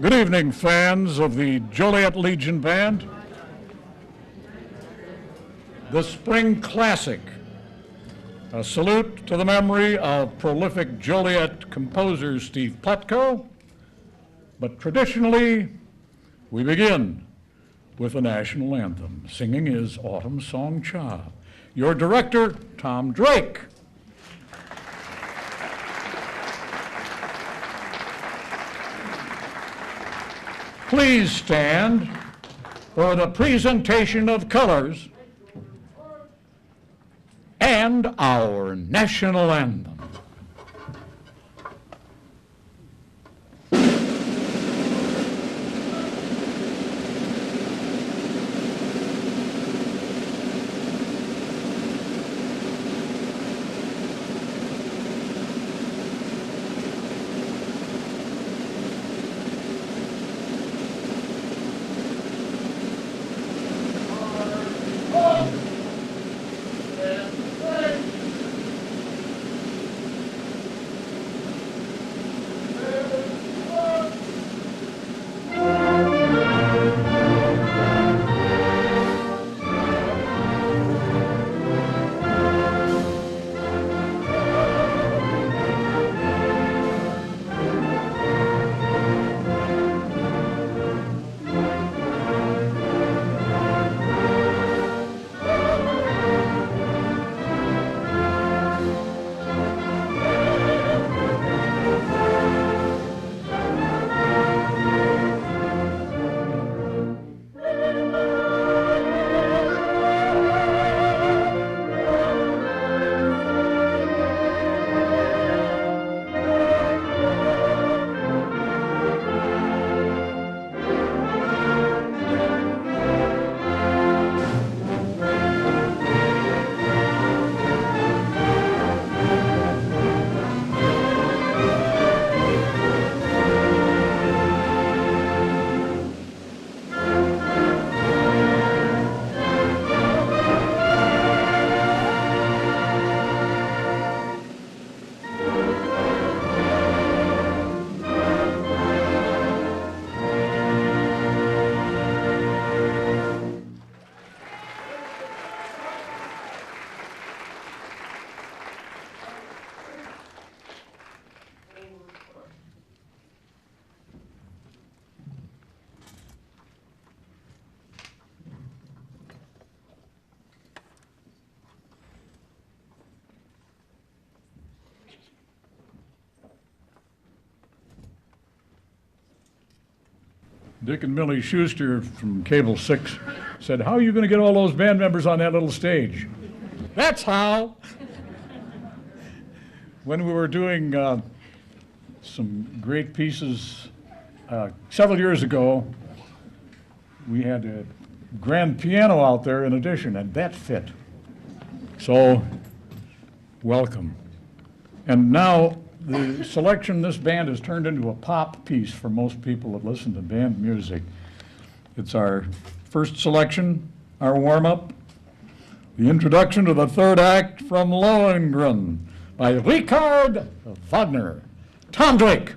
Good evening, fans of the Joliet Legion Band. The Spring Classic, a salute to the memory of prolific Joliet composer Steve Plutko. But traditionally, we begin with the national anthem. Singing is Autumn Song Child. Your director, Tom Drake. Please stand for the presentation of colors and our national anthem. Dick and Millie Schuster from Cable 6 said, "How are you going to get all those band members on that little stage?" That's how. When we were doing some great pieces several years ago, we had a grand piano out there in addition, and that fit. So, welcome. And now, the selection, this band has turned into a pop piece for most people that listen to band music. It's our first selection, our warm-up, the introduction to the third act from Lohengrin by Richard Wagner. Tom Drake.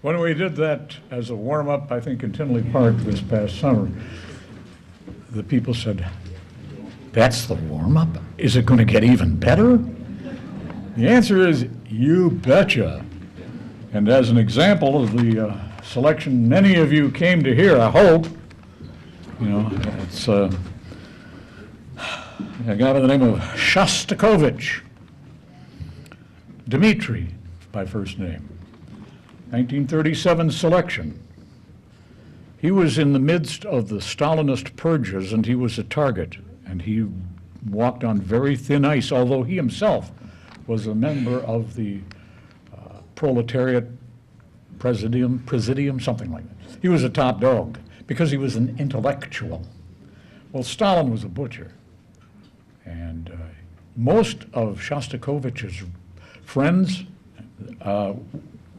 When we did that as a warm-up, I think in Tinley Park this past summer, the people said, "That's the warm-up? Is it going to get even better?" The answer is, you betcha. And as an example of the selection many of you came to hear, I hope, it's a guy by the name of Shostakovich, Dmitri by first name, 1937 selection. He was in the midst of the Stalinist purges, and he was a target, and he walked on very thin ice, although he himself was a member of the proletariat presidium, something like that. He was a top dog because he was an intellectual. Well, Stalin was a butcher, and most of Shostakovich's friends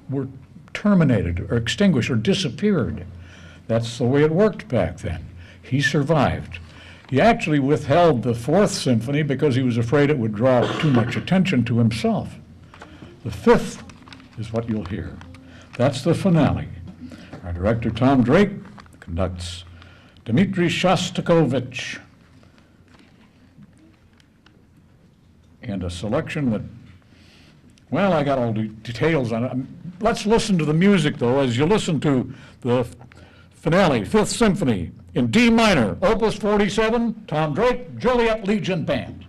were terminated or extinguished or disappeared. That's the way it worked back then. He survived. He actually withheld the Fourth Symphony because he was afraid it would draw too much attention to himself. The Fifth is what you'll hear. That's the finale. Our director, Tom Drake, conducts Dmitri Shostakovich, and a selection that, well, I got all the details on it. Let's listen to the music, though, as you listen to the finale, Fifth Symphony, in D minor, Opus 47, Tom Drake, Joliet Legion Band.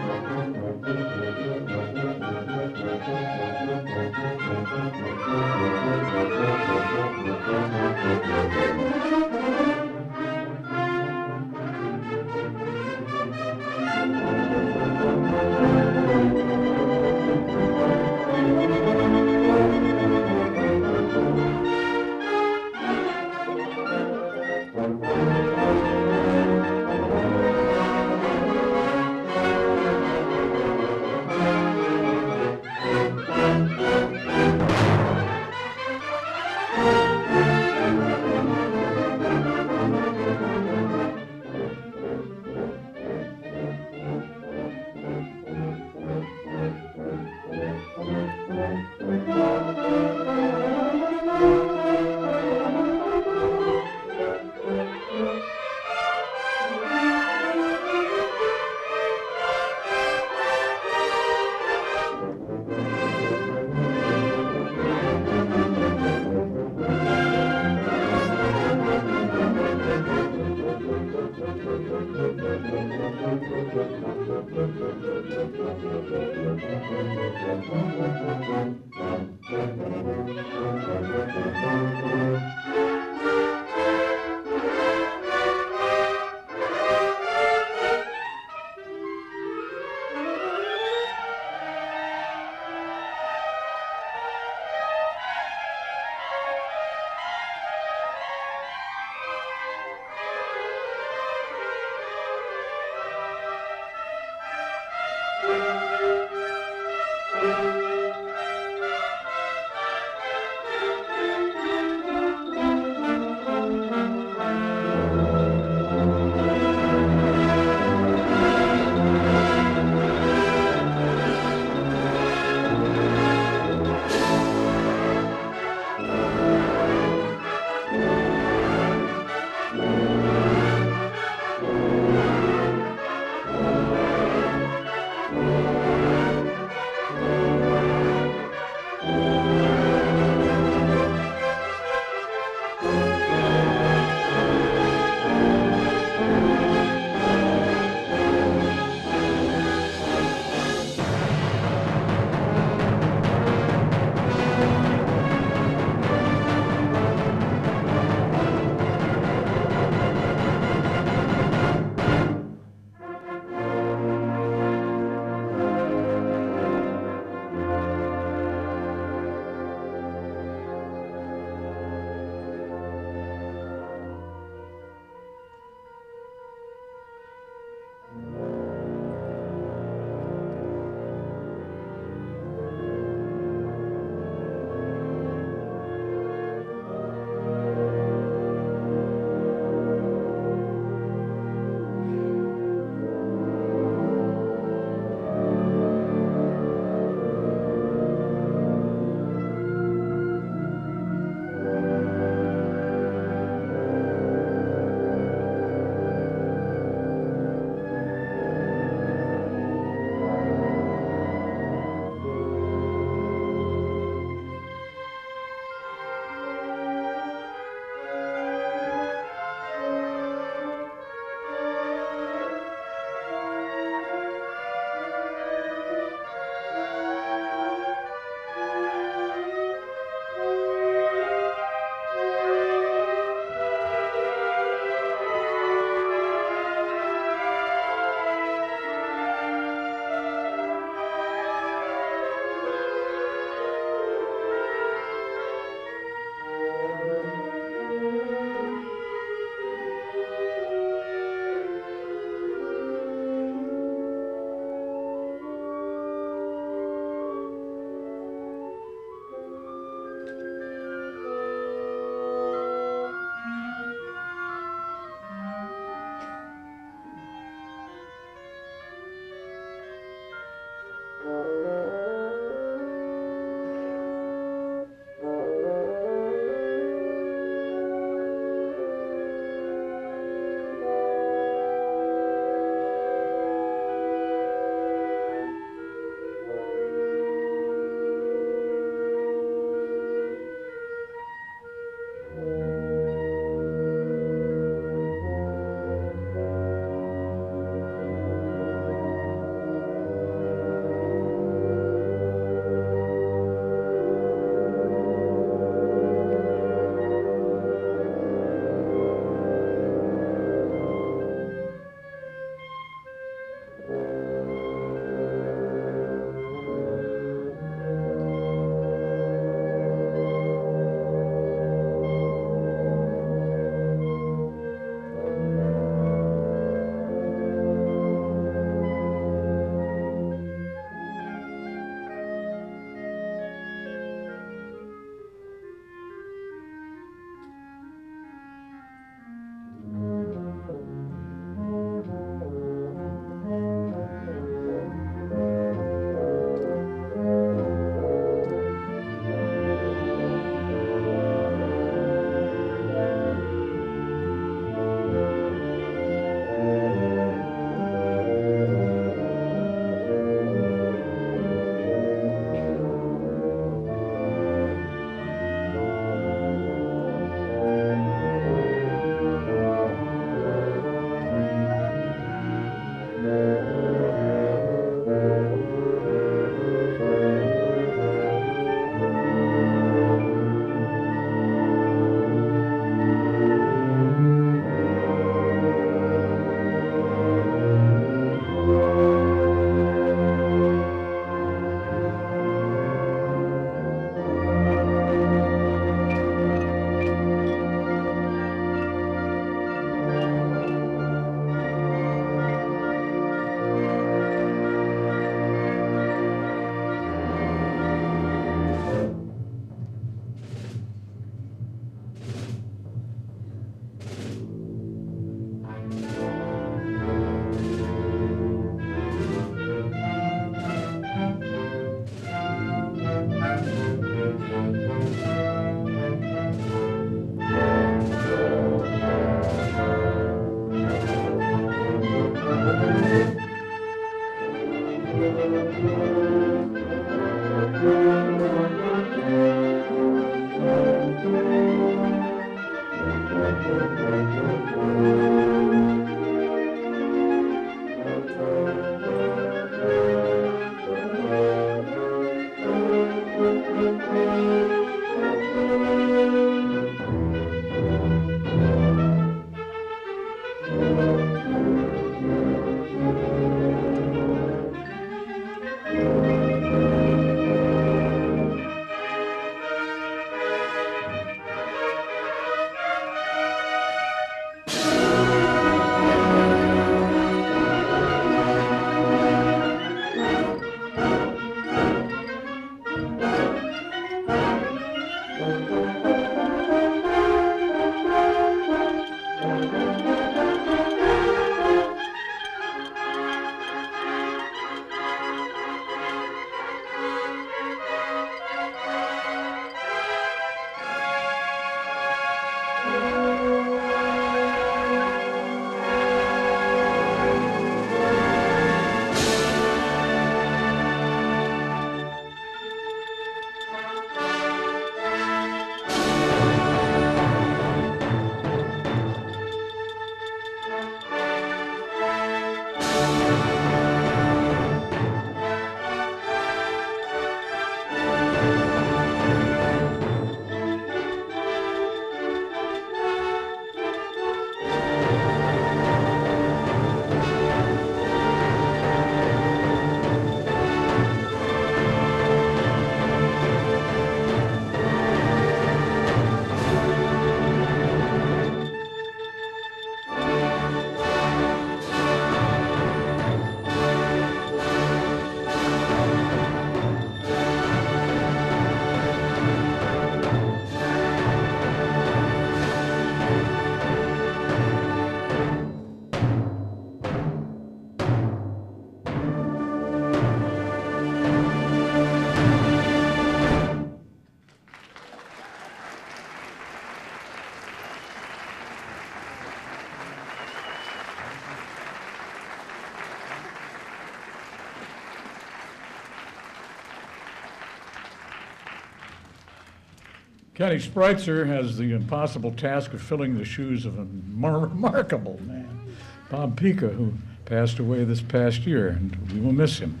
Kenny Spreitzer has the impossible task of filling the shoes of a remarkable man, Bob Pica, who passed away this past year, and we will miss him.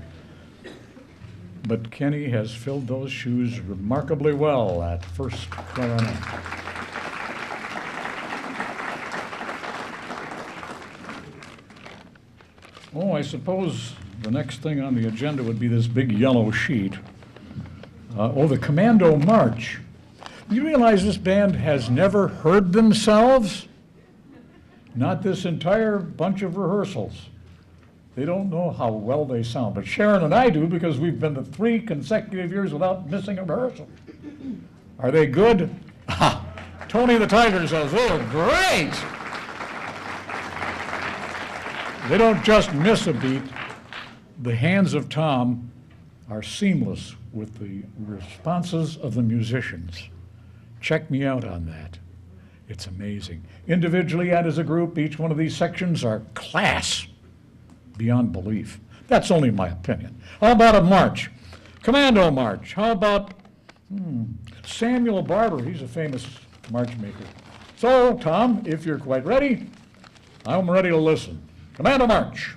But Kenny has filled those shoes remarkably well at first clarinet. Oh, I suppose the next thing on the agenda would be this big yellow sheet. The Commando March. You realize this band has never heard themselves? Not this entire bunch of rehearsals. They don't know how well they sound, but Sharon and I do because we've been to 3 consecutive years without missing a rehearsal. Are they good? Tony the Tiger says, they're great! They don't just miss a beat. The hands of Tom are seamless with the responses of the musicians. Check me out on that. It's amazing. Individually and as a group, each one of these sections are class beyond belief. That's only my opinion. How about a march? Commando March. How about Samuel Barber? He's a famous march maker. So, Tom, if you're quite ready, I'm ready to listen. Commando March.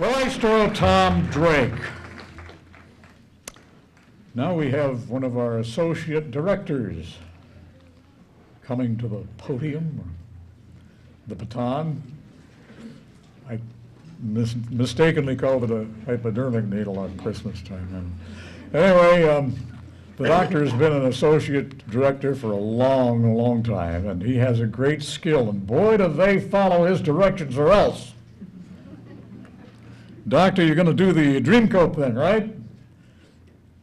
Maestro Tom Drake. Now we have one of our associate directors coming to the podium, or the baton. I mistakenly called it a hypodermic needle on Christmas time. Anyway, the doctor has been an associate director for a long, long time, and he has a great skill, and boy, do they follow his directions or else. Doctor, you're going to do the Dreamcoat thing, right?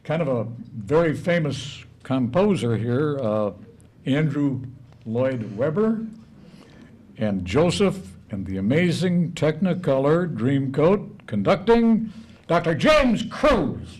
Kind of a very famous composer here, Andrew Lloyd Webber, and Joseph and the amazing Technicolor Dreamcoat, conducting Dr. James Cruz.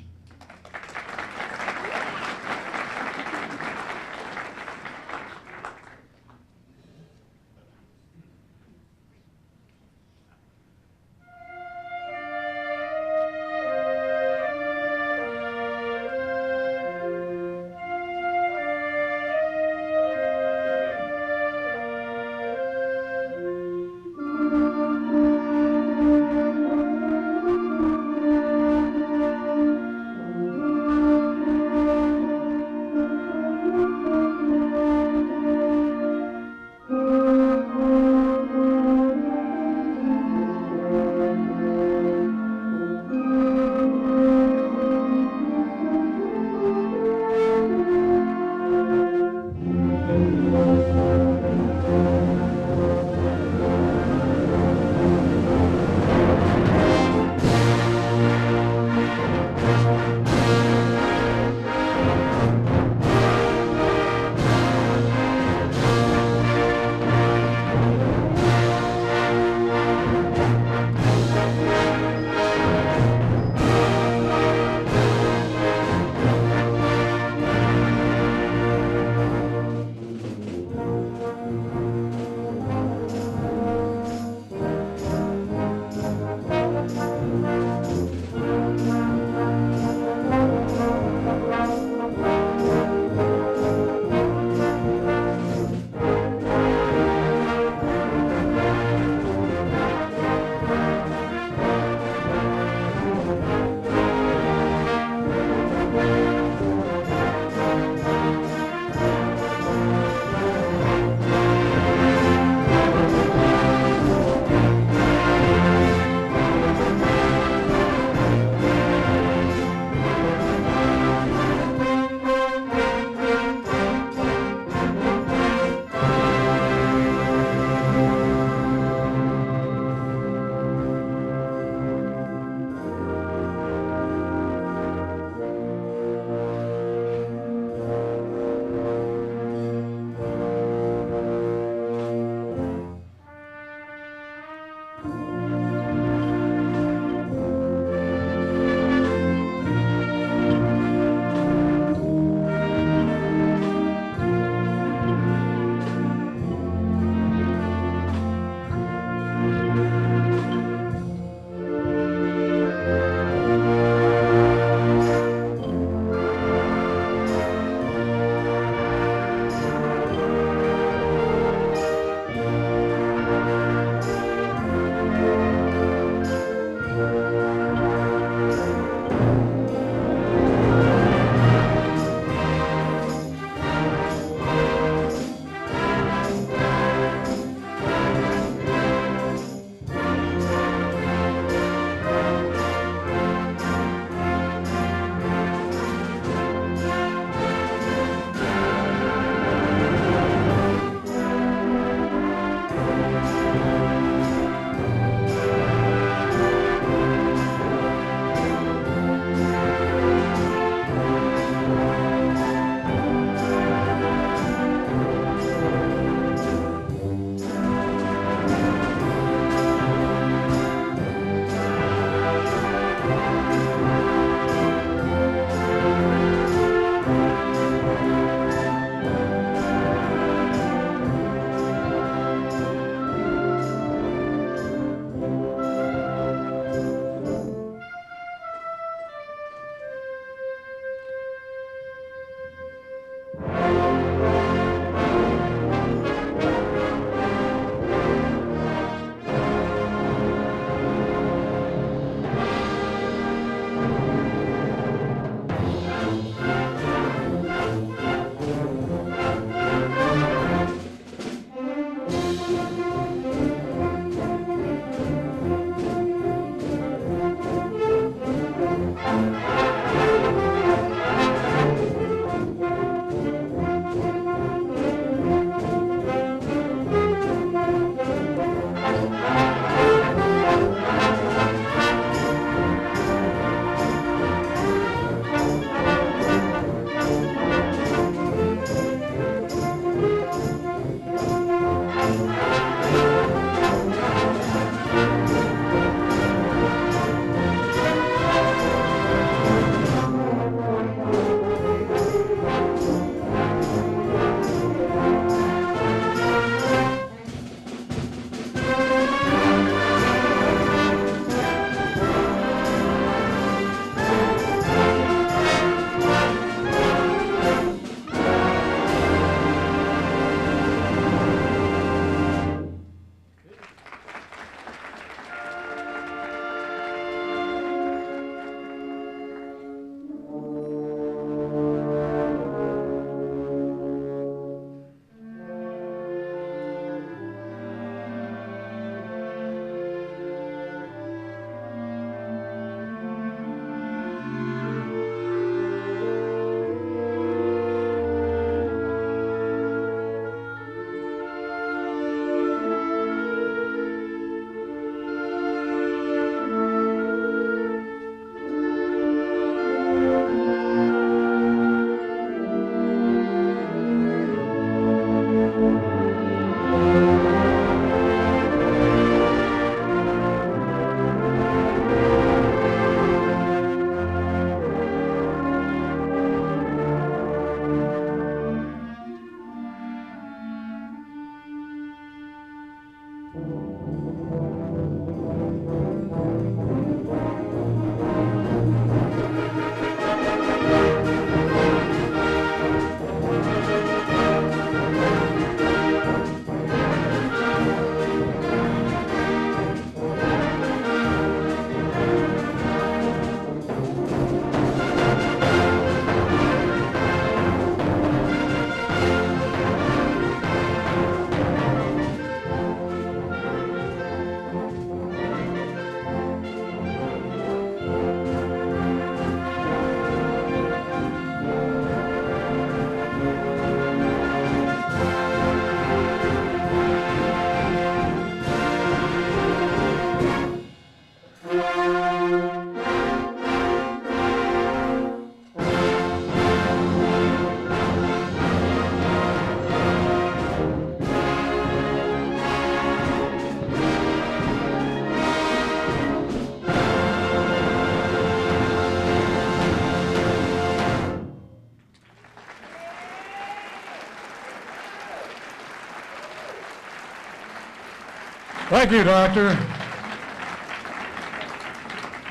Thank you, Doctor.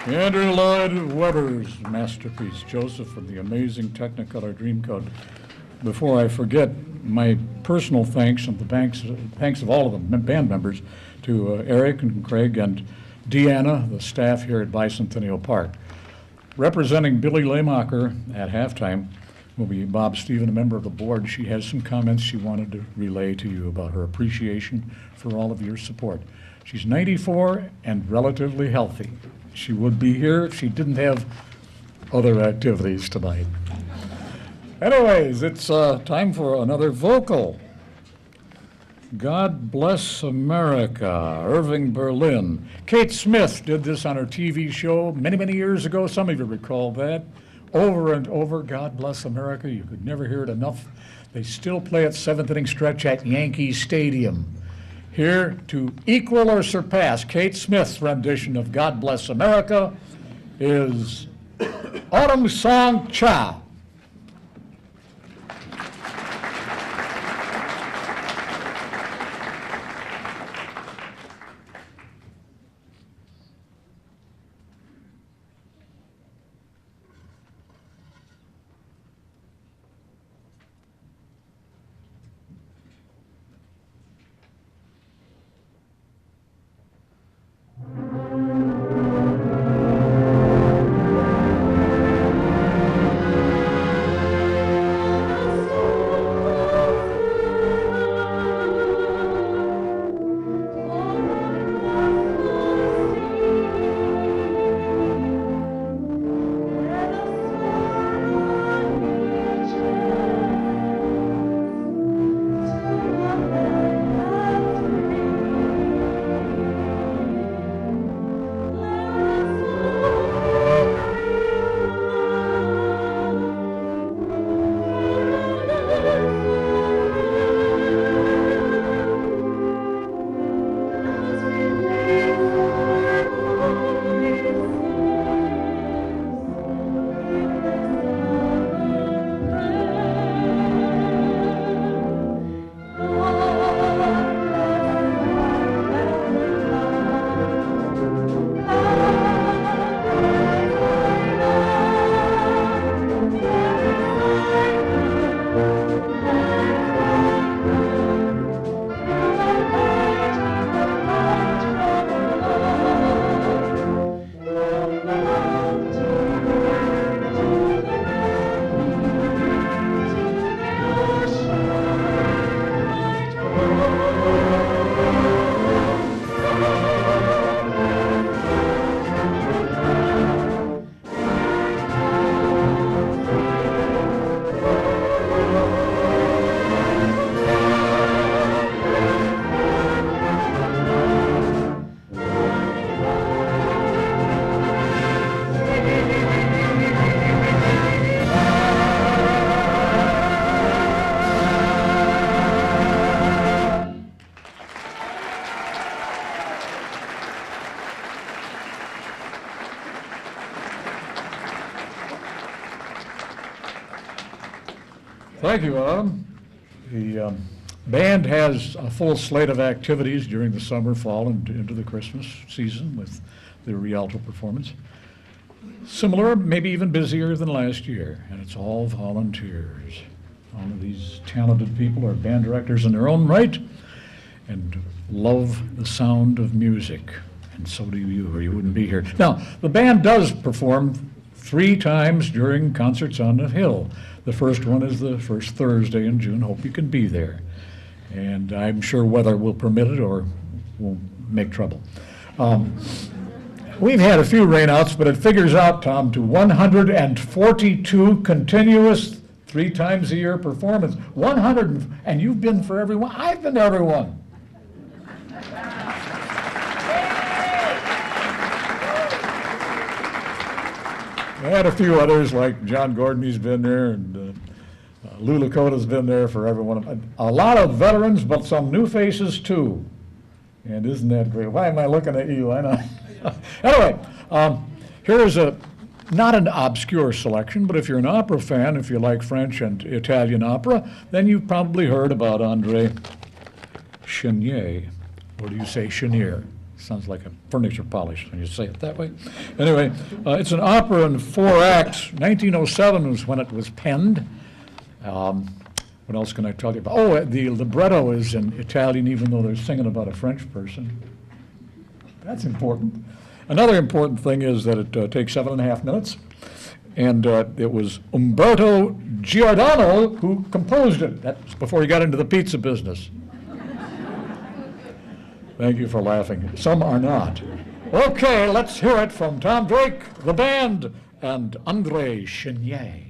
Andrew Lloyd Webber's masterpiece, Joseph, from the amazing Technicolor Dreamcoat. Before I forget, my personal thanks and thanks of all of the band members to Eric and Craig and Deanna, the staff here at Bicentennial Park. Representing Billy Lehmacher at halftime will be Bob Stephen, a member of the board. She has some comments she wanted to relay to you about her appreciation for all of your support. She's 94 and relatively healthy. She would be here if she didn't have other activities tonight. Anyways, it's time for another vocal. God Bless America, Irving Berlin. Kate Smith did this on her TV show many, many years ago. Some of you recall that. Over and over, God Bless America. You could never hear it enough. They still play it seventh inning stretch at Yankee Stadium. Here to equal or surpass Kate Smith's rendition of God Bless America is Autumn Song Cha. Thank you, Autumn. The band has a full slate of activities during the summer, fall, and into the Christmas season with the Rialto performance. Similar, maybe even busier than last year, and it's all volunteers. All of these talented people are band directors in their own right and love the sound of music, and so do you, or you wouldn't be here. Now, the band does perform 3 times during concerts on the Hill. The first one is the first Thursday in June. Hope you can be there. And I'm sure weather will permit it or won't make trouble. We've had a few rainouts, but it figures out, Tom, to 142 continuous 3 times a year performance. 100, and you've been for every one. I've been to every one. I had a few others, like John Gordon, he's been there, and Lou Lakota's been there for everyone. A lot of veterans, but some new faces too. And isn't that great? Why am I looking at you? I know. Anyway, here's not an obscure selection, but if you're an opera fan, if you like French and Italian opera, then you've probably heard about André Chenier. Or do you say Chenier? Sounds like a furniture polish when you say it that way. Anyway, it's an opera in 4 acts. 1907 was when it was penned. What else can I tell you about? Oh, the libretto is in Italian, even though they're singing about a French person. That's important. Another important thing is that it takes 7.5 minutes. And it was Umberto Giordano who composed it. That's before he got into the pizza business. Thank you for laughing. Some are not. Okay, let's hear it from Tom Drake, the band, and André Chenier.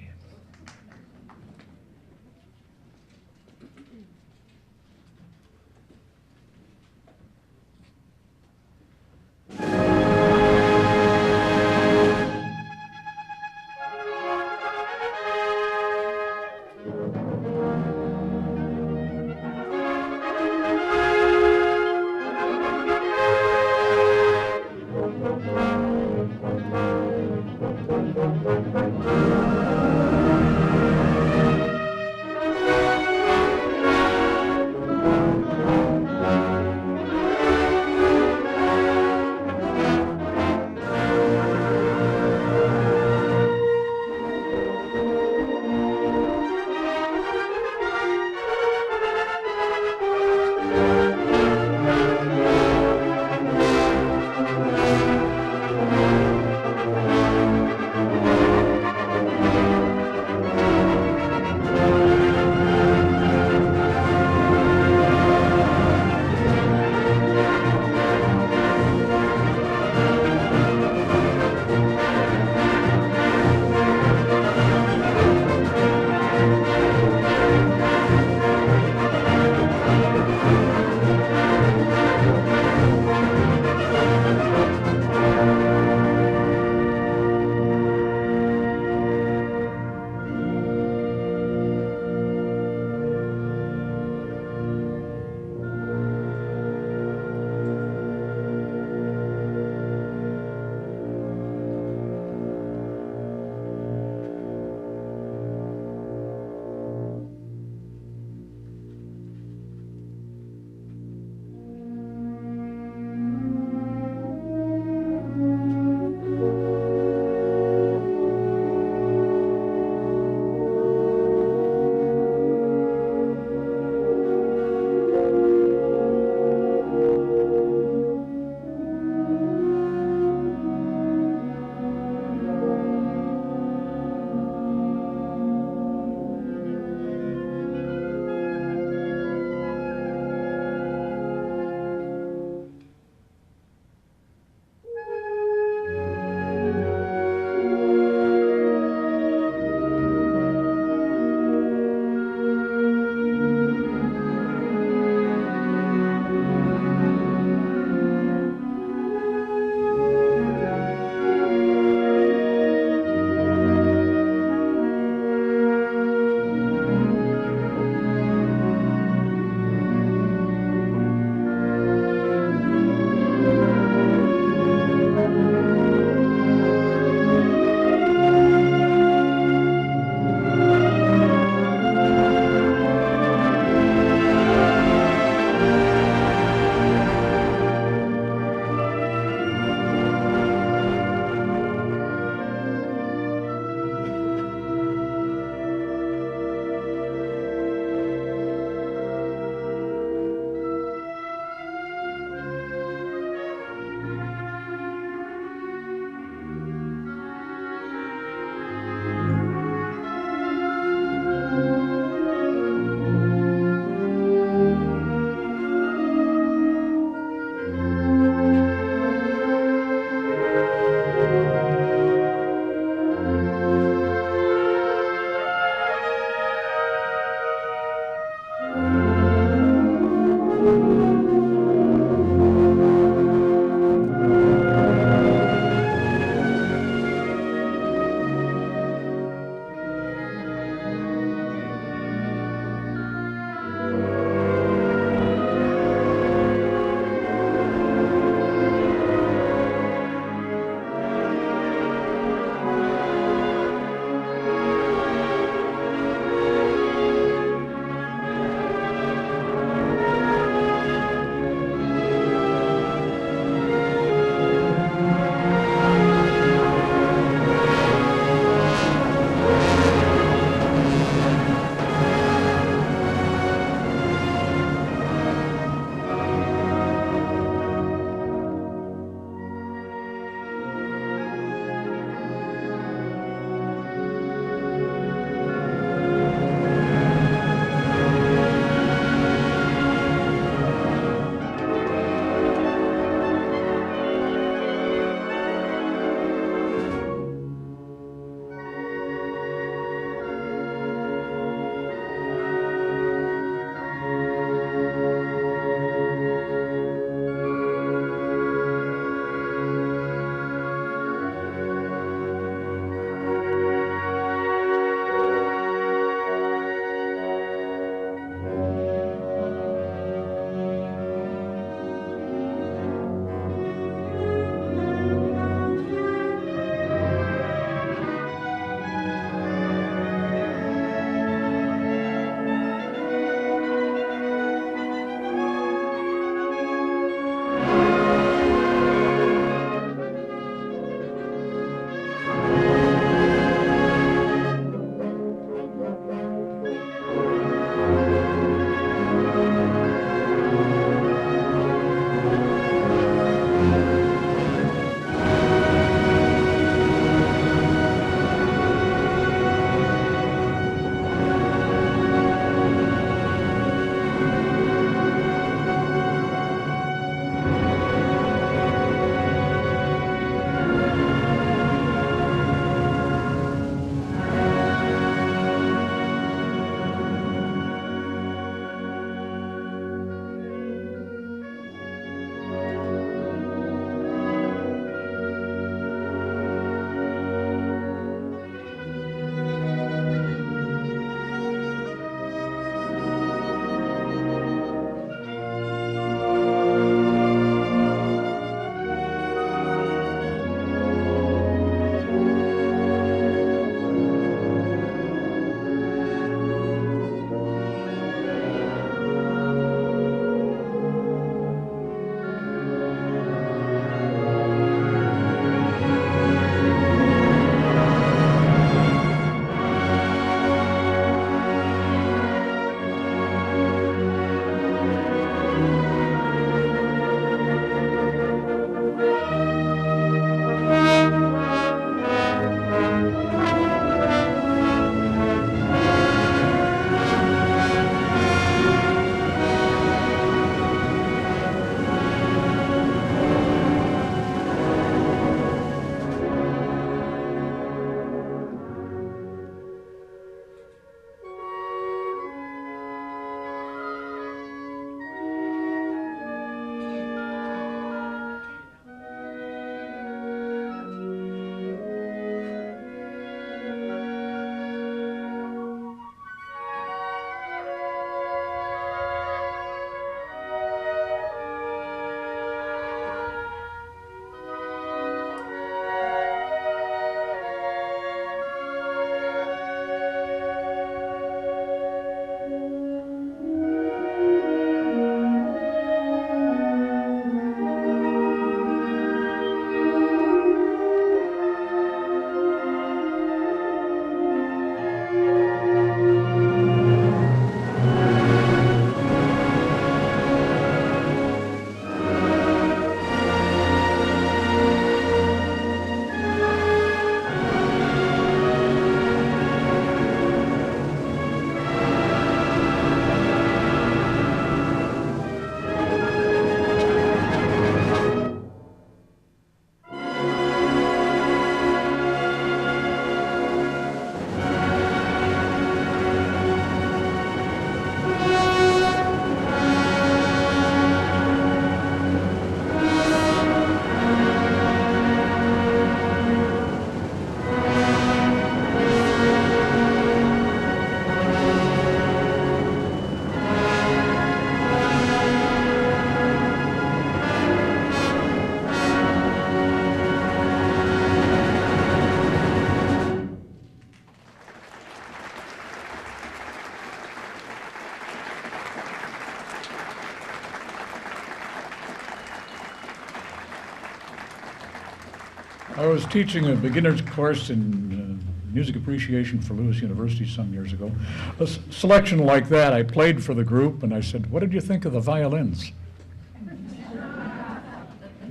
I was teaching a beginner's course in music appreciation for Lewis University some years ago. A selection like that, I played for the group, and I said, "What did you think of the violins?"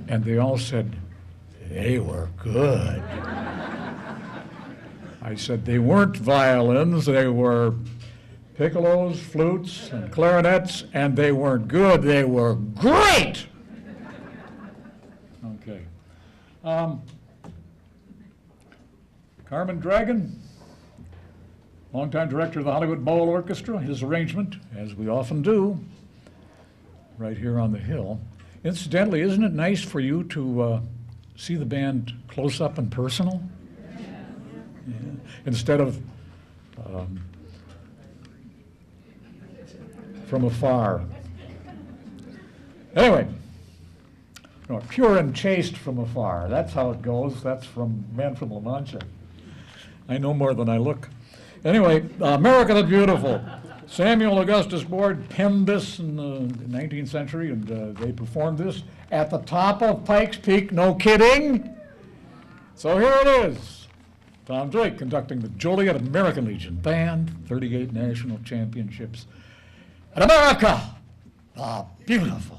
And they all said, "They were good." I said, "They weren't violins, they were piccolos, flutes, and clarinets, and they weren't good, they were great!" Okay. Carmen Dragon, longtime director of the Hollywood Bowl Orchestra, his arrangement, as we often do, right here on the Hill. Incidentally, isn't it nice for you to see the band close up and personal? Yeah. Instead of from afar. Anyway, no, pure and chaste from afar. That's how it goes. That's from Man from La Mancha. I know more than I look. Anyway, America the Beautiful. Samuel Augustus Ward penned this in the 19th century, and they performed this at the top of Pikes Peak. No kidding. So here it is. Tom Drake conducting the Joliet American Legion Band, 38 national championships. And America the Beautiful.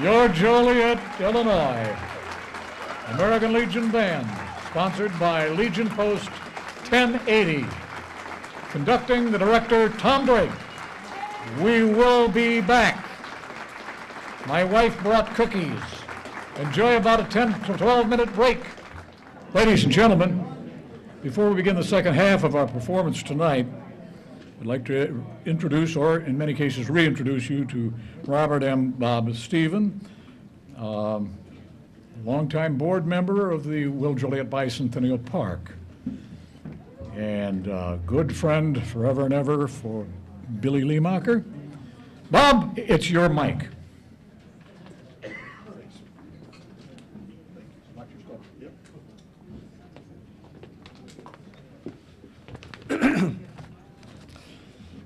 Your Joliet, Illinois American Legion Band, sponsored by Legion Post 1080. Conducting the director, Tom Drake. We will be back. My wife brought cookies. Enjoy about a 10 to 12-minute break. Ladies and gentlemen, before we begin the second half of our performance tonight, I'd like to introduce, or in many cases reintroduce you to Robert M. Bob Stephen, longtime board member of the Will Joliet Bicentennial Park, and good friend forever and ever for Billy Liemacher. Bob, it's your mic.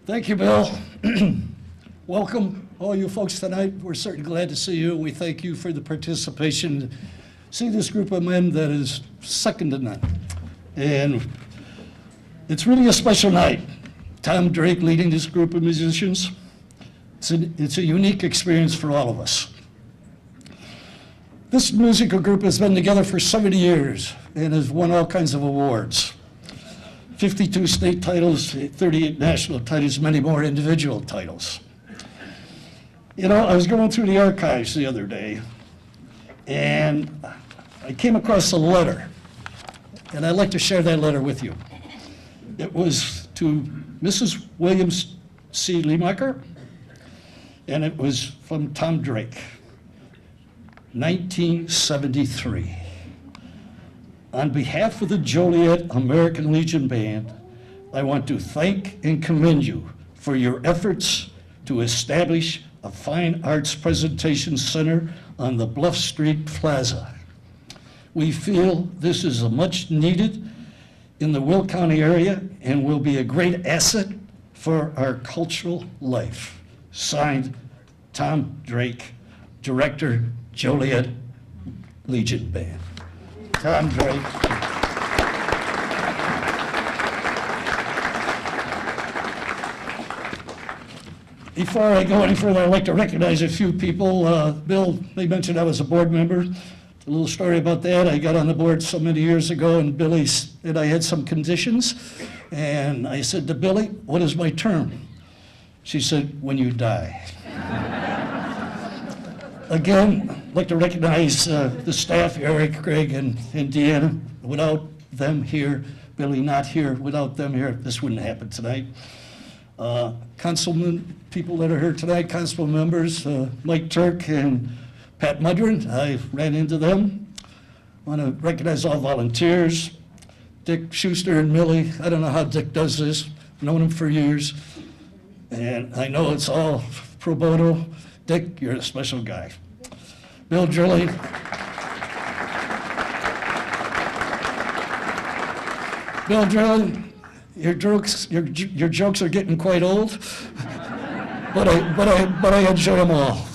Thank you, Bill. Welcome, all you folks tonight. We're certainly glad to see you. We thank you for the participation. See this group of men that is second to none. And it's really a special night. Tom Drake leading this group of musicians. It's a unique experience for all of us. This musical group has been together for 70 years and has won all kinds of awards. 52 state titles, 38 national titles, many more individual titles. You know, I was going through the archives the other day, and I came across a letter, and I'd like to share that letter with you. It was to Mrs. Williams C. Liemacher, and it was from Tom Drake, 1973. On behalf of the Joliet American Legion Band, I want to thank and commend you for your efforts to establish a fine arts presentation center on the Bluff Street Plaza. We feel this is a much needed in the Will County area and will be a great asset for our cultural life. Signed, Tom Drake, Director, Joliet Legion Band. Tom Drake. Before I go any further, I'd like to recognize a few people. Bill, they mentioned I was a board member. A little story about that. I got on the board so many years ago, and Billy said I had some conditions. And I said to Billy, what is my term? She said, when you die. Again, I'd like to recognize the staff, Eric, Craig, and Deanna. Without them here, Billy not here, without them here, this wouldn't happen tonight. Councilman, people that are here tonight, council members, Mike Turk and Pat Mudrin, I ran into them. I want to recognize all volunteers. Dick Schuster and Millie, I don't know how Dick does this, known him for years. And I know it's all pro bono. Dick, you're a special guy. Bill Drilley. Bill Drilley, your jokes are getting quite old, but I enjoy them all.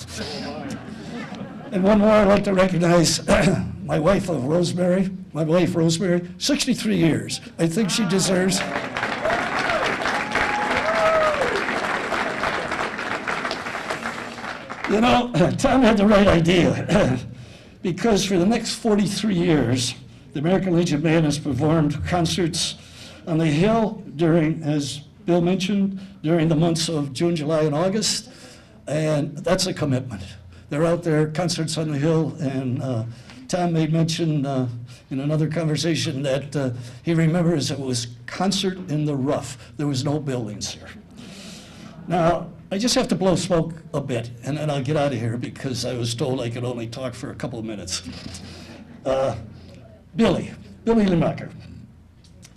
And one more I'd like to recognize my wife, Rosemary, 63 years. I think she deserves. You know, Tom had the right idea because for the next 43 years, the American Legion Band has performed concerts on the Hill during, as Bill mentioned, during the months of June, July, and August, and that's a commitment. They're out there, concerts on the Hill, and Tom made mention in another conversation that he remembers it was concert in the rough. There was no buildings here. Now, I just have to blow smoke a bit, and then I'll get out of here because I was told I could only talk for a couple of minutes. Billy Liemacher.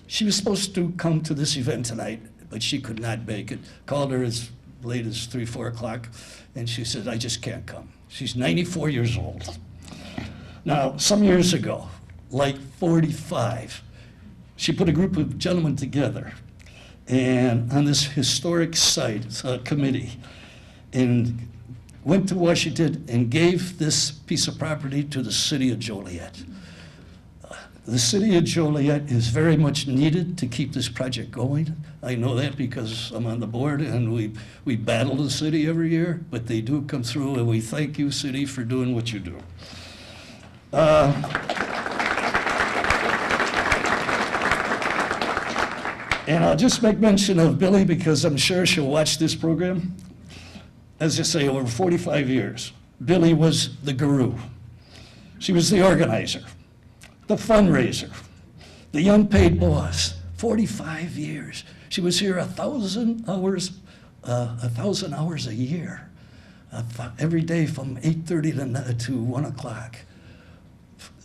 She was supposed to come to this event tonight, but she could not make it. Called her as late as 3, 4 o'clock, and she said, I just can't come. She's 94 years old. Now, some years ago, like 45, she put a group of gentlemen together and on this historic site committee, and went to Washington and gave this piece of property to the city of Joliet. The city of Joliet is very much needed to keep this project going. I know that because I'm on the board and we battle the city every year, but they do come through, and we thank you, city, for doing what you do. And I'll just make mention of Billy because I'm sure she'll watch this program. As I say, over 45 years, Billy was the guru. She was the organizer, the fundraiser, the unpaid boss. 45 years. She was here 1,000 hours, 1,000 hours a year, every day from 8:30 to 1 o'clock.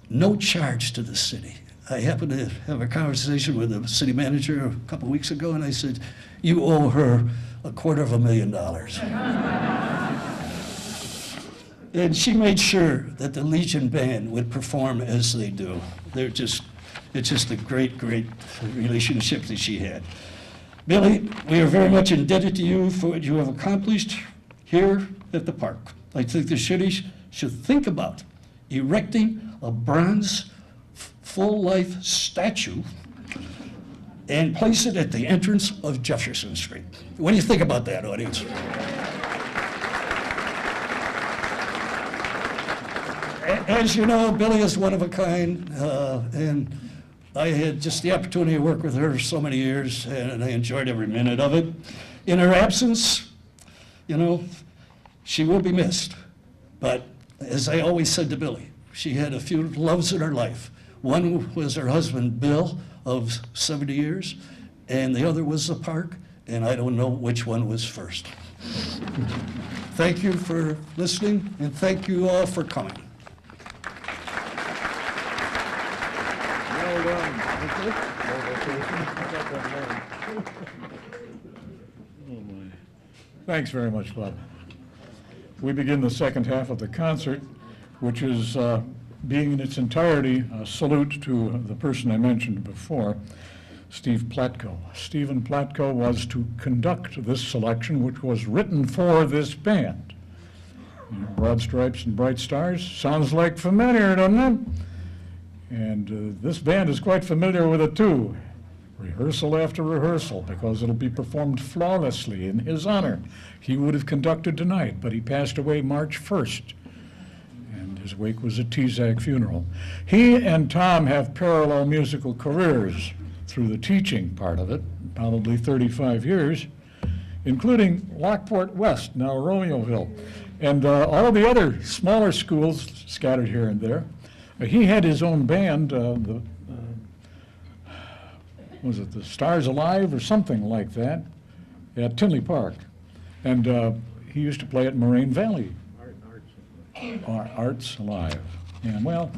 No charge to the city. I happened to have a conversation with the city manager a couple weeks ago, and I said, "You owe her $250,000. And she made sure that the Legion Band would perform as they do. It's just a great, great relationship that she had. Billy, we are very much indebted to you for what you have accomplished here at the park. I think the city should think about erecting a bronze full-life statue and place it at the entrance of Jefferson Street. What do you think about that, audience? As you know, Billy is one of a kind, and I had just the opportunity to work with her so many years, and I enjoyed every minute of it. In her absence, you know, she will be missed. But as I always said to Billy, she had a few loves in her life. One was her husband, Bill, of 70 years, and the other was the park, and I don't know which one was first. Thank you for listening, and thank you all for coming. Well done. Thanks very much, Bob. We begin the second half of the concert, which is being in its entirety a salute to the person I mentioned before, Steve Platko. Stephen Platko was to conduct this selection, which was written for this band. Broad Stripes and Bright Stars sounds like familiar, doesn't it? And this band is quite familiar with it too. Rehearsal after rehearsal, because it'll be performed flawlessly in his honor. He would have conducted tonight, but he passed away March 1st. And his wake was a TZAC funeral. He and Tom have parallel musical careers through the teaching part of it, probably 35 years, including Lockport West, now Romeoville, and all of the other smaller schools scattered here and there. He had his own band, was it the Stars Alive or something like that, at Tinley Park. And he used to play at Moraine Valley. Arts Alive. Yeah, well,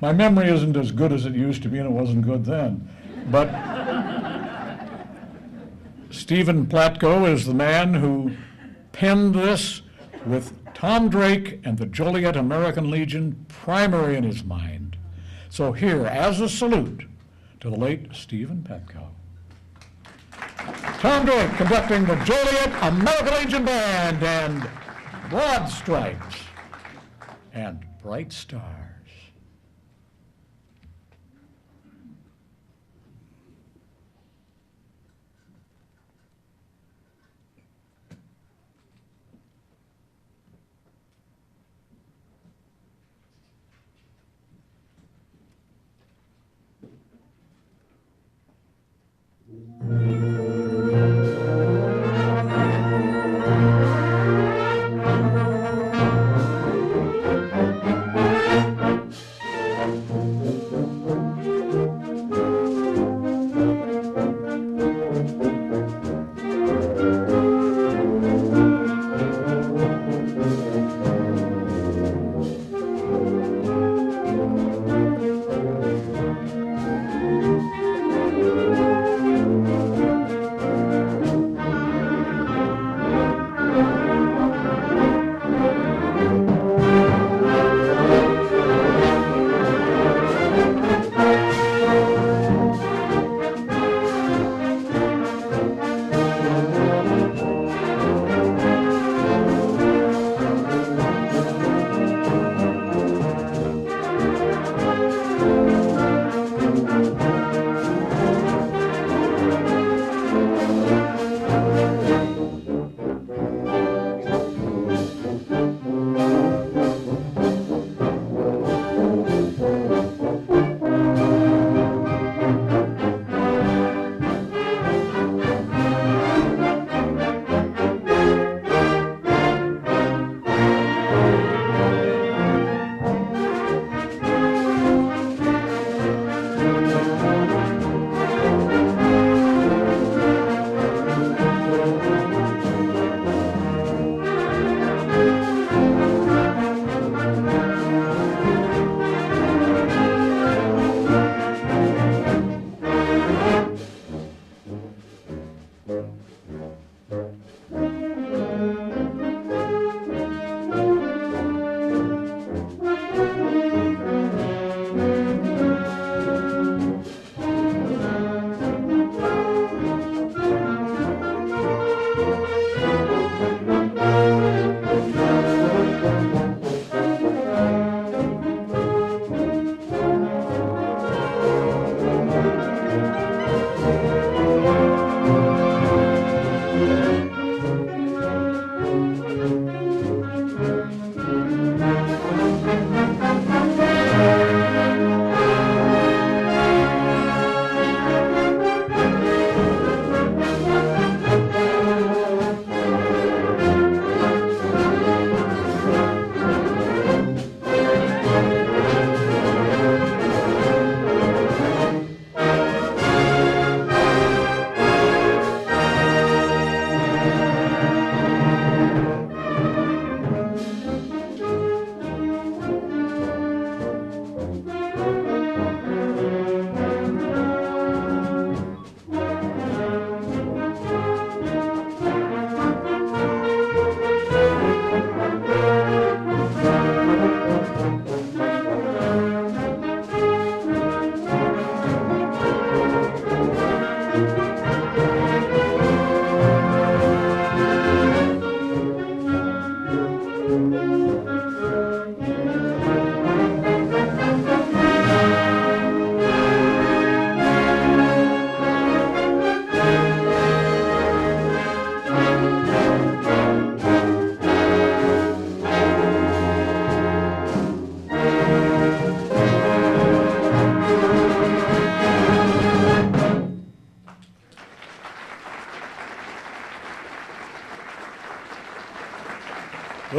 my memory isn't as good as it used to be, and it wasn't good then. But Stephen Platko is the man who penned this with Tom Drake and the Joliet American Legion primary in his mind. So here, as a salute to the late Stephen Platko, Tom Drake conducting the Joliet American Legion Band and Broad Stripes and Bright Stars.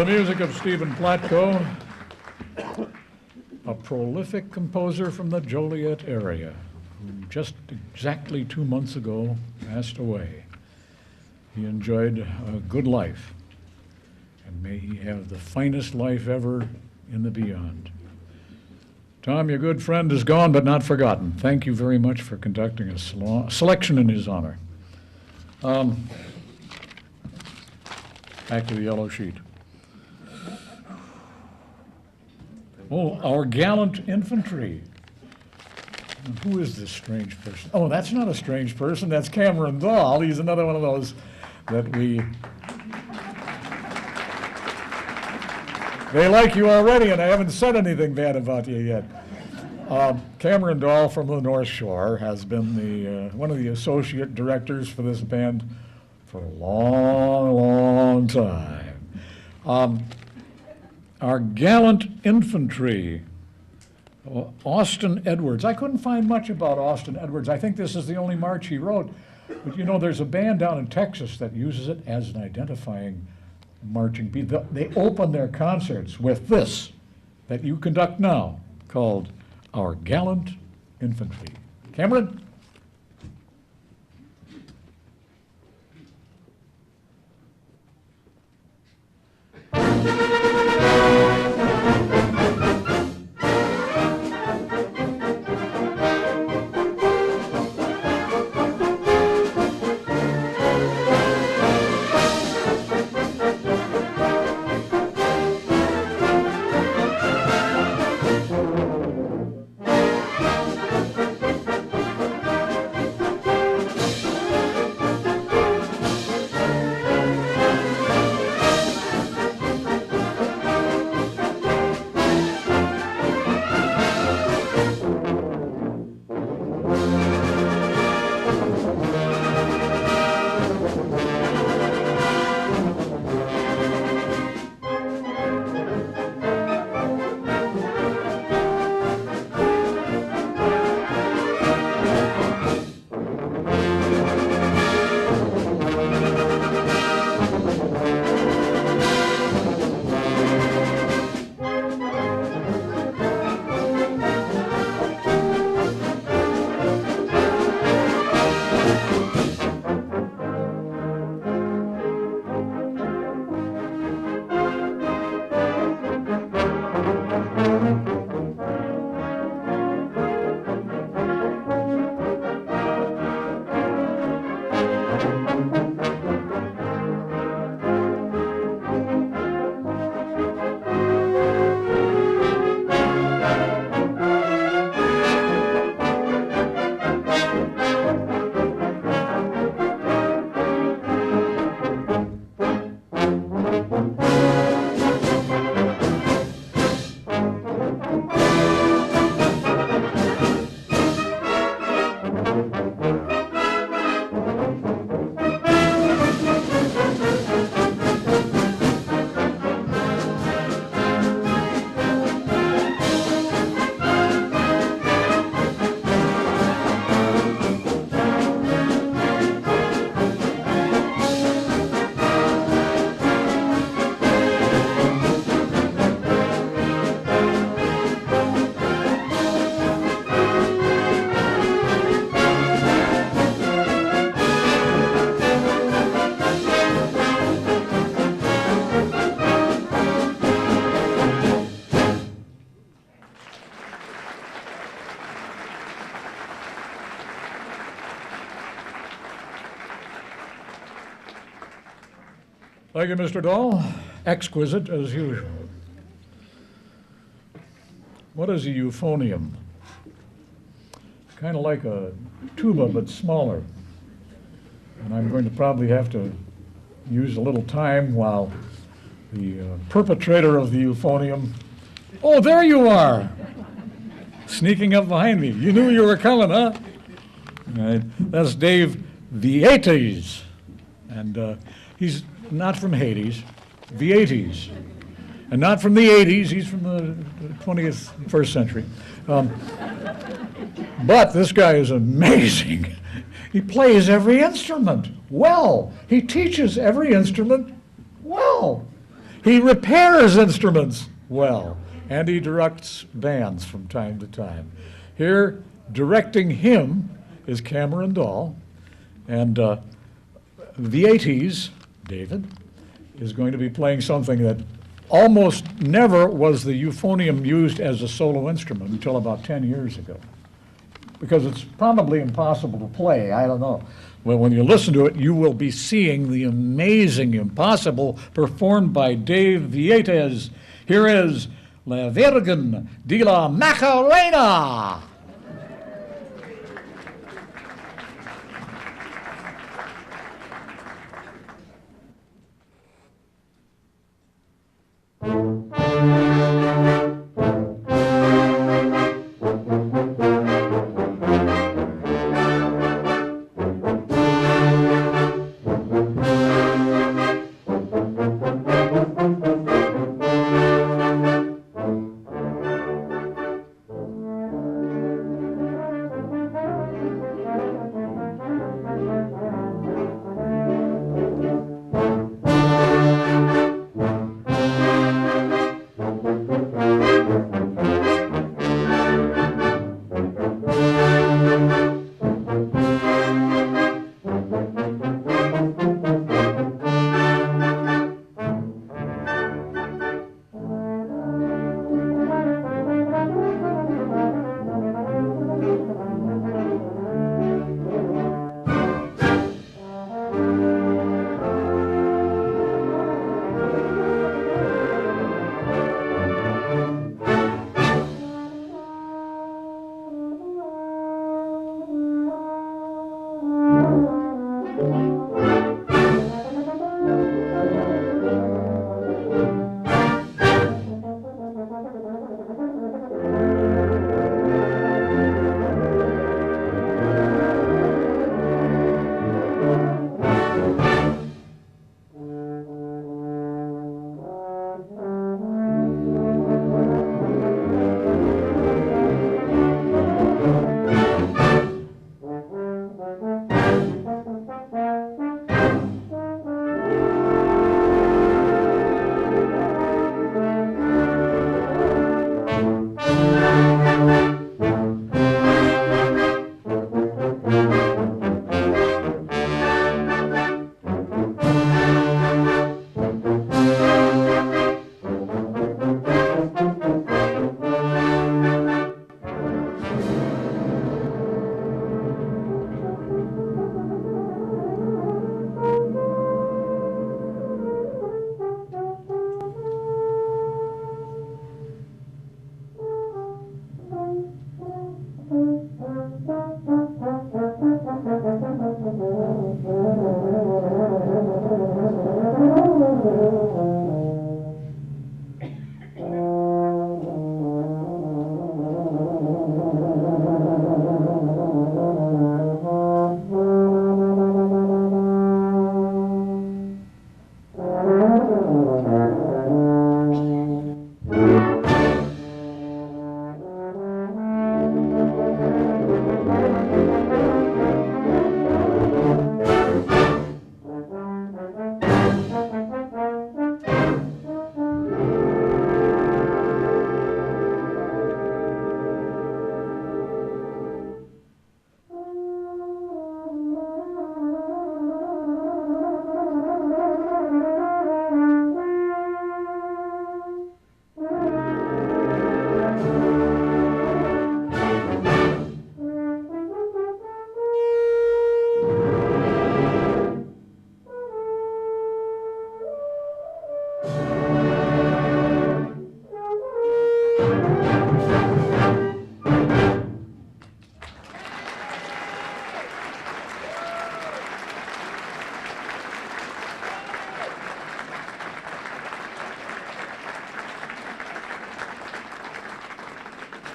the music of Stephen Platko, a prolific composer from the Joliet area, who just exactly 2 months ago passed away. He enjoyed a good life, and may he have the finest life ever in the beyond. Tom, your good friend, is gone but not forgotten. Thank you very much for conducting a selection in his honor. Back to the yellow sheet. Oh, our gallant infantry. And who is this strange person? Oh, that's not a strange person. That's Cameron Dahl. He's another one of those that they like you already, and I haven't said anything bad about you yet. Cameron Dahl from the North Shore has been one of the associate directors for this band for a long, long time. Our gallant infantry, Austin Edwards. I couldn't find much about Austin Edwards. I think this is the only march he wrote. But you know, there's a band down in Texas that uses it as an identifying marching beat. They open their concerts with this that you conduct now, called Our Gallant Infantry. Cameron? Thank you, Mr. Dahl. Exquisite as usual. What is a euphonium? Kind of like a tuba, but smaller. And I'm going to probably have to use a little time while the perpetrator of the euphonium. Oh, there you are! Sneaking up behind me. You knew you were coming, huh? All right. That's Dave Vietes. And he's not from Hades, Vietes. And not from the 80s, he's from the 20th, first century. But this guy is amazing. He plays every instrument well. He teaches every instrument well. He repairs instruments well, and he directs bands from time to time. Here, directing him is Cameron Dahl, and the 80s, David, is going to be playing something that almost never was the euphonium used as a solo instrument until about 10 years ago, because it's probably impossible to play, I don't know. Well, when you listen to it, you will be seeing the amazing impossible performed by Dave Vietes. Here is La Virgen de la Macarena.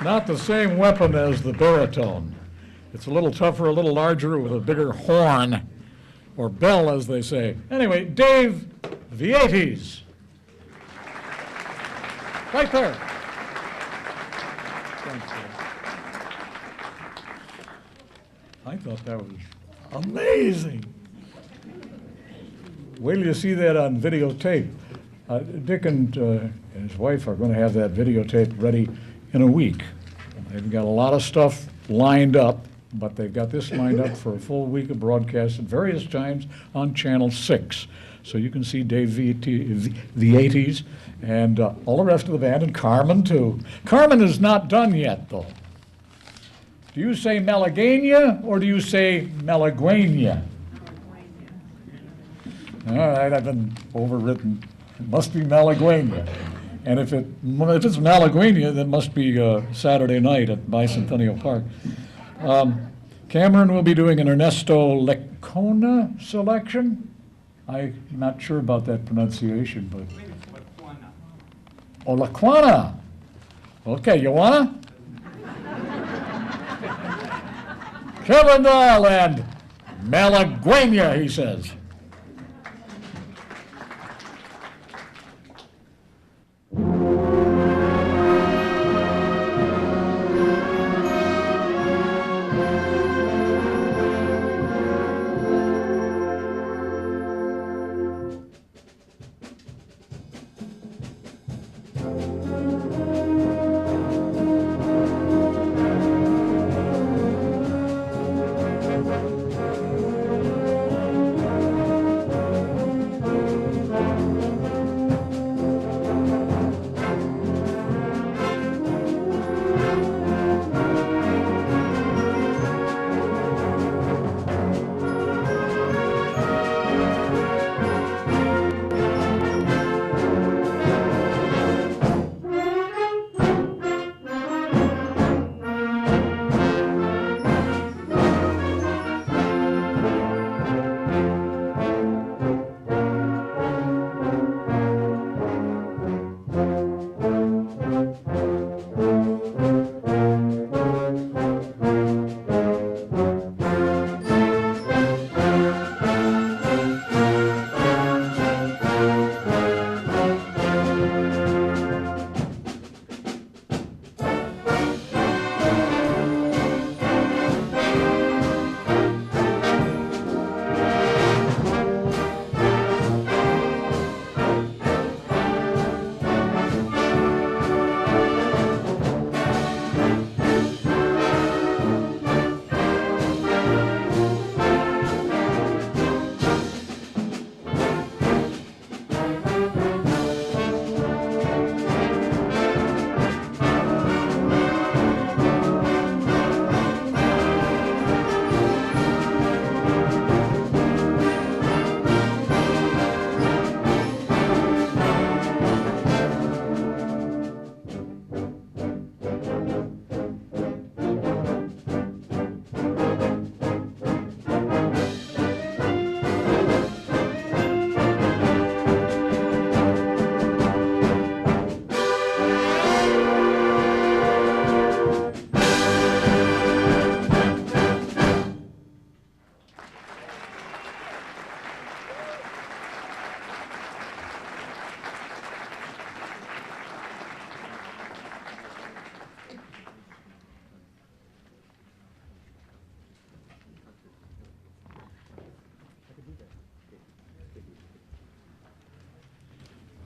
Not the same weapon as the baritone. It's a little tougher, a little larger, with a bigger horn, or bell, as they say. Anyway, Dave Vietes. Right there. Thanks, Dave. I thought that was amazing. Wait till you see that on videotape. Dick and his wife are going to have that videotape ready in a week. They've got a lot of stuff lined up, but they've got this lined up for a full week of broadcast at various times on Channel 6. So you can see Dave the 80s and all the rest of the band, and Carmen too. Carmen is not done yet, though. Do you say Malaguena or do you say Malaguena? All right, I've been overwritten. It must be Malaguena. And if it's Malaguena, then it must be Saturday night at Bicentennial Park. Cameron will be doing an Ernesto Lecona selection. I'm not sure about that pronunciation, but. Oh, Laquana. Okay, you wanna? Kevin Dahl and Malaguena, he says.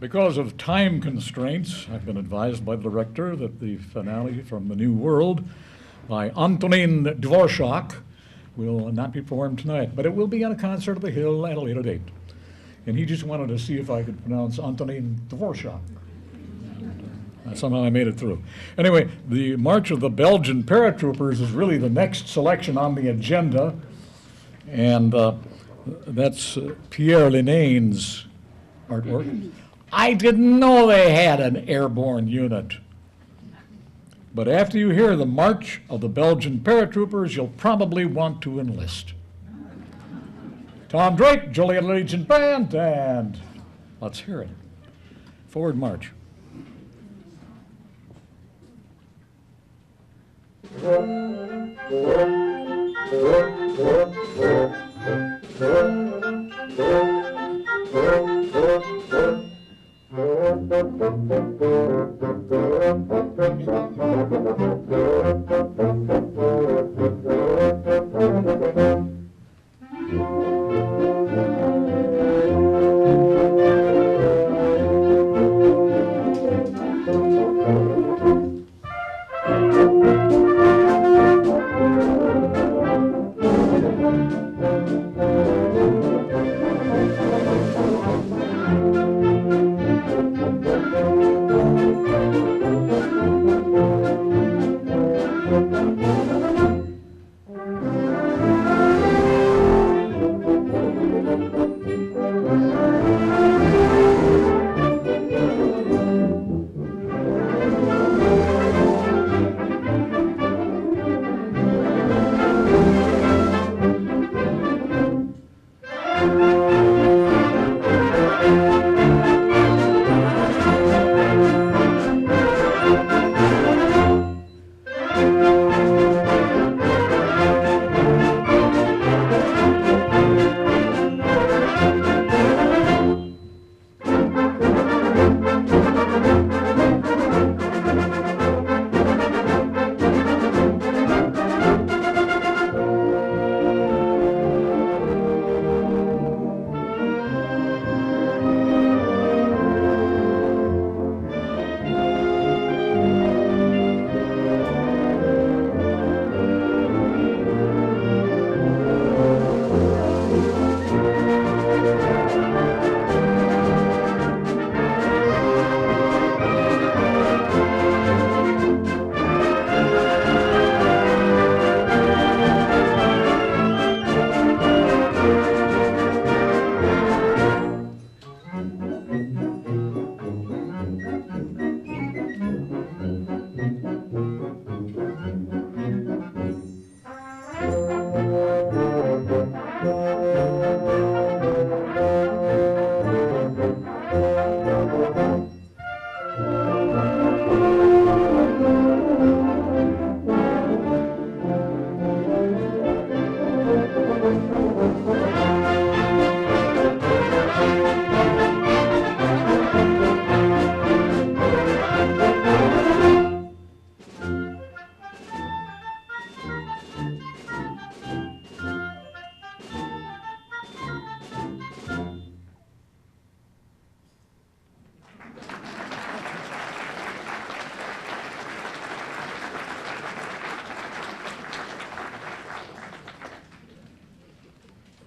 Because of time constraints, I've been advised by the director that the finale from The New World by Antonin Dvorak will not be performed tonight, but it will be on a concert at the Hill at a later date. And he just wanted to see if I could pronounce Antonin Dvorak. Somehow I made it through. Anyway, the March of the Belgian Paratroopers is really the next selection on the agenda, and that's Pierre Linane's artwork. I didn't know they had an airborne unit. But after you hear the March of the Belgian Paratroopers, you'll probably want to enlist. Tom Drake, Joliet Legion Band, and let's hear it. Forward march.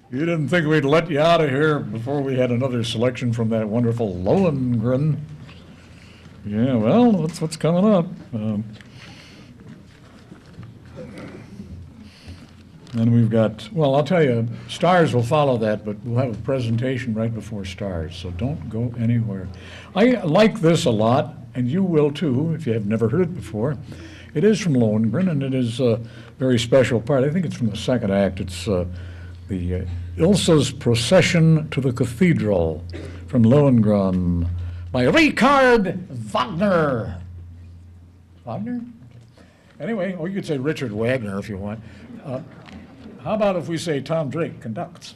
You didn't think we'd let you out of here before we had another selection from that wonderful Lohengrin. Yeah, well, that's what's coming up. Then we've got, well, I'll tell you, Stars will follow that, but we'll have a presentation right before Stars, so don't go anywhere. I like this a lot, and you will too, if you have never heard it before. It is from Lohengrin, and it is a very special part. I think it's from the second act. It's the Ilsa's Procession to the Cathedral from Lohengrin by Richard Wagner. Wagner? Anyway, or you could say Richard Wagner if you want. How about if we say Tom Drake conducts?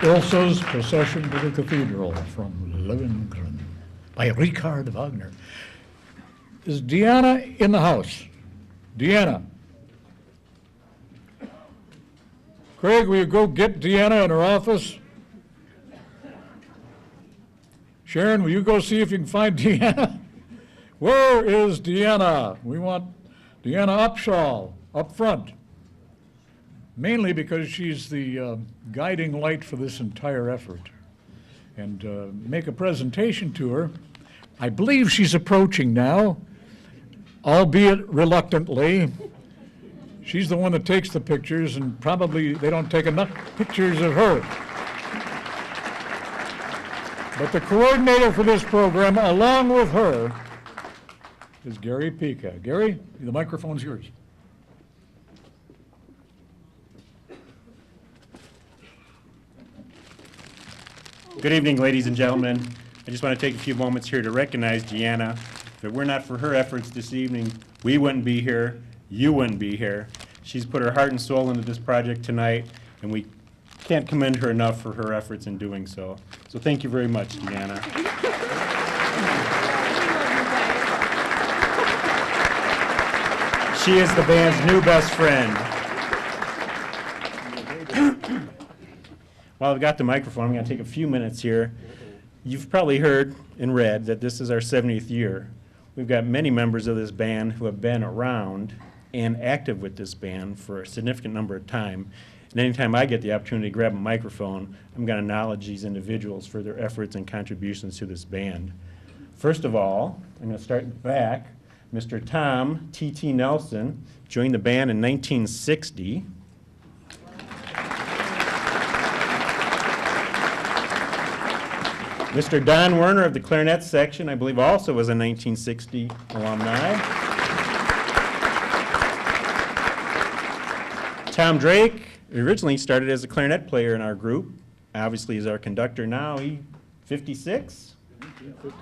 Ilsa's Procession to the Cathedral from Lohengrin by Richard Wagner. Is Deanna in the house? Deanna? Craig, will you go get Deanna in her office? Sharon, will you go see if you can find Deanna? Where is Deanna? We want Deanna Upshaw up front, mainly because she's the guiding light for this entire effort. And make a presentation to her. I believe she's approaching now, albeit reluctantly. She's the one that takes the pictures, and probably they don't take enough pictures of her. But the coordinator for this program, along with her, is Gary Pica. Gary, the microphone's yours. Good evening, ladies and gentlemen. I just want to take a few moments here to recognize Deanna. If it were not for her efforts this evening, we wouldn't be here, you wouldn't be here. She's put her heart and soul into this project tonight, and we can't commend her enough for her efforts in doing so. So thank you very much, Deanna. She is the band's new best friend. While I've got the microphone, I'm going to take a few minutes here. You've probably heard and read that this is our 70th year. We've got many members of this band who have been around and active with this band for a significant number of time. And anytime I get the opportunity to grab a microphone, I'm going to acknowledge these individuals for their efforts and contributions to this band. First of all, I'm going to start in the back. Mr. Tom T.T. Nelson joined the band in 1960. Mr. Don Werner of the clarinet section, I believe also was a 1960 alumni. Tom Drake originally started as a clarinet player in our group. Obviously is our conductor now. He 56?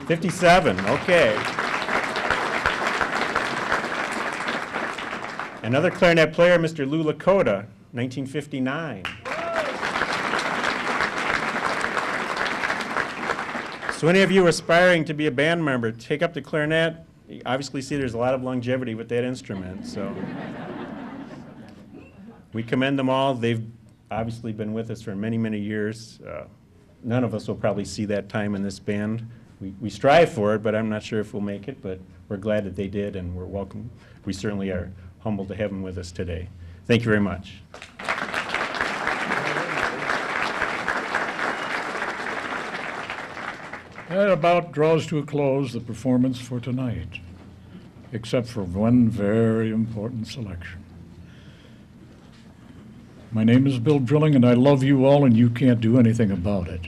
57, okay. Another clarinet player, Mr. Lou Lakota, 1959. So any of you aspiring to be a band member, take up the clarinet. You obviously see there's a lot of longevity with that instrument, so. We commend them all. They've obviously been with us for many, many years. None of us will probably see that time in this band. We strive for it, but I'm not sure if we'll make it, but we're glad that they did, and we're welcome. We certainly are humbled to have them with us today. Thank you very much. That about draws to a close the performance for tonight, except for one very important selection. My name is Bill Drilling, and I love you all, and you can't do anything about it.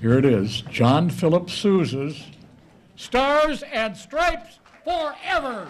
Here it is, John Philip Sousa's Stars and Stripes Forever.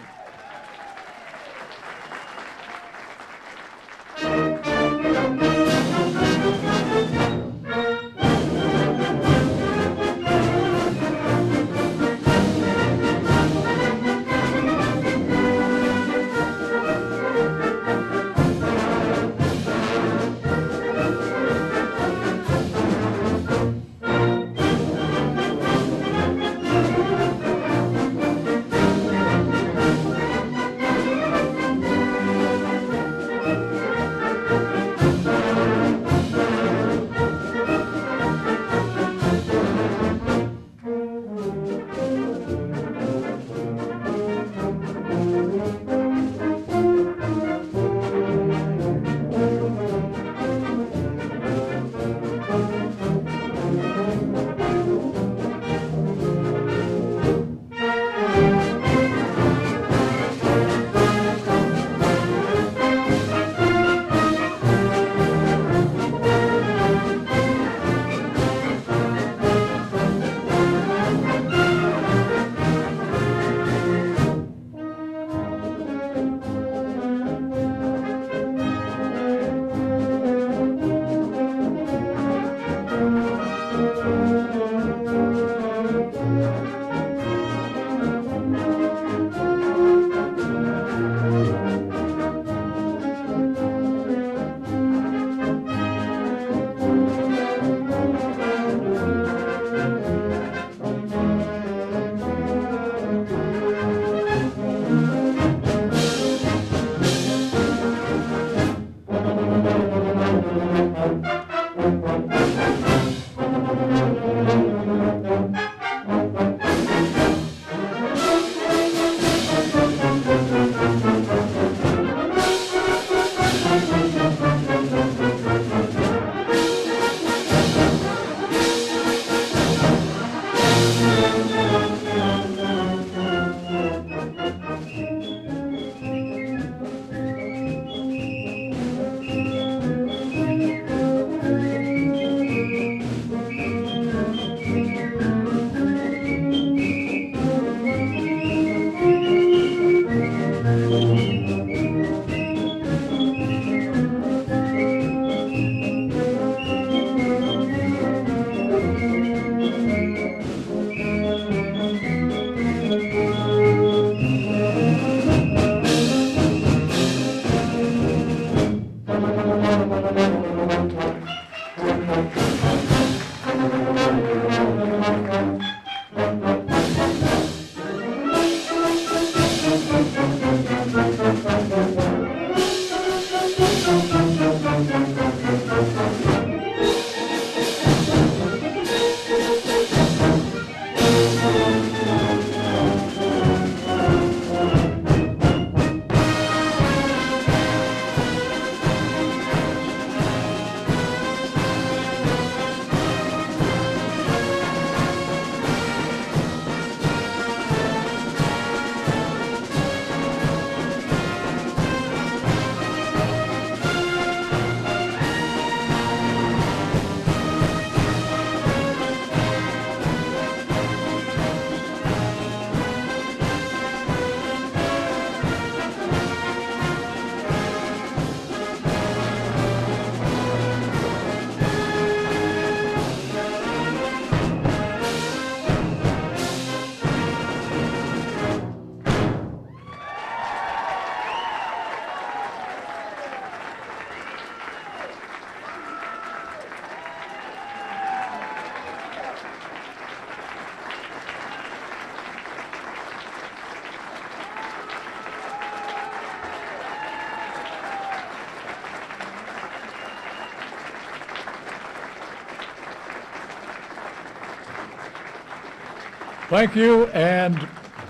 Thank you and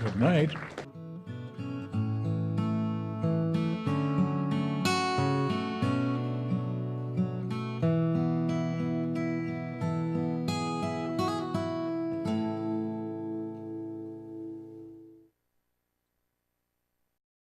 good night.